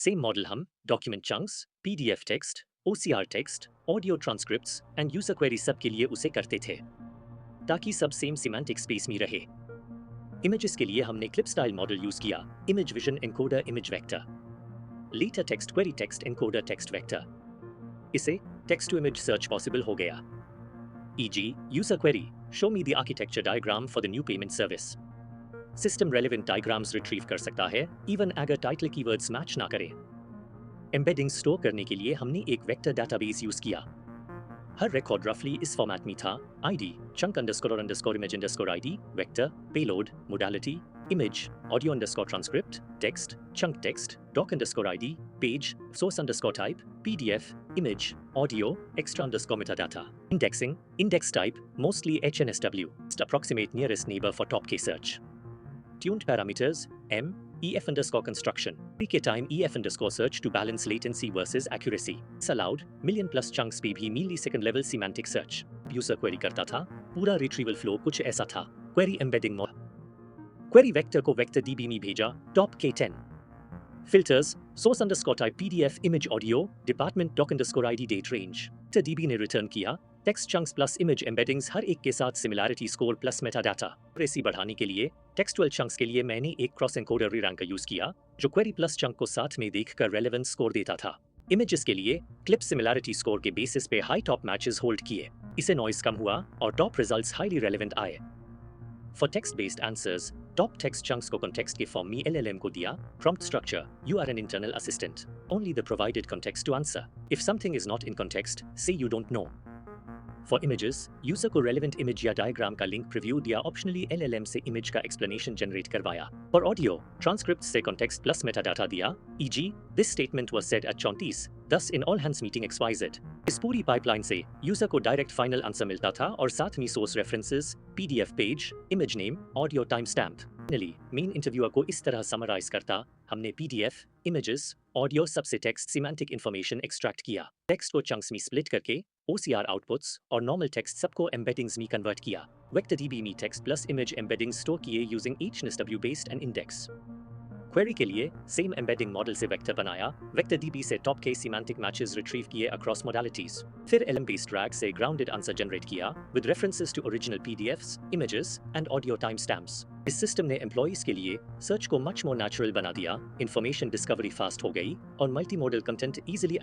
Same model हम document chunks, PDF text, OCR text, audio transcripts and user query सब के लिए उसे करते थे ताकि सब सेम सिमेंटिक स्पेस में रहे। इमेजेस के लिए हमने क्लिप स्टाइल मॉडल यूज किया, image vision encoder image vector, later text query text encoder text vector. इससे text to image search possible हो गया। E.g. user query, show me the architecture diagram for the new payment service. System relevant diagrams retrieve कर सकता है, even अगर title keywords match ना करें। Embedding store करने के लिए हमने एक वेक्टर डेटाबेस यूज किया। हर रिकॉर्ड रफली इस फॉर्मेट में था: ID, chunk underscore or underscore image underscore ID, vector, payload, modality, image, audio underscore transcript, text, chunk text, doc underscore ID, page, source underscore type, PDF, image, audio, extra underscore metadata. Indexing, index type, mostly HNSW, approximate nearest neighbor for top K search. Tuned parameters, M, EF underscore construction. Peak time EF underscore search to balance latency versus accuracy. It's allowed, million plus chunks पे भी millisecond level semantic search. User query करता था, पूरा retrieval flow कुछ ऐसा था. Query embedding model. Query vector को vector DB में भेजा, top K10. Filters, source underscore type PDF image audio, department doc underscore ID date range. Vector DB ने return किया, text chunks plus image embeddings हर एक के साथ similarity score plus metadata. accuracy बढ़ाने के लिए textual chunks के लिए मैंने एक cross encoder re-ranker यूज किया जो query plus chunk को साथ में देखकर relevant score देता था। Images के लिए clip similarity score के basis पे high top matches hold किए, इससे noise कम हुआ और top results highly relevant आए। For text-based answers, top text chunks को context के form में LLM को दिया, prompt structure, you are an internal assistant. Only the provided context to answer. If something is not in context, say you don't know. For images, user को relevant image या diagram का link preview दिया, optionally LLM से image का explanation generate करवाया। For audio, transcripts से context plus metadata दिया, e.g. this statement was said at 34, thus in all hands meeting XYZ. इस पूरी pipeline से user को direct final answer मिलता था और साथ में source references, PDF page, image name, audio timestamp. Finally, main interviewer को इस तरह summarize करता, हमने PDF, images, audio सबसे text semantic information extract किया, text को chunks में split करके OCR outputs और normal text सबको embeddings में convert किया, vector DB में text plus image embeddings store किए using HNSW based and index. Query के लिए same embedding model से vector बनाया, vector DB से top K semantic matches retrieve किए across modalities. फिर LM based RAG से grounded answer generate किया with references to original PDFs, images and audio timestamps. इस system ने employees के लिए search को much more natural बना दिया, information discovery fast हो गई और multimodal content easily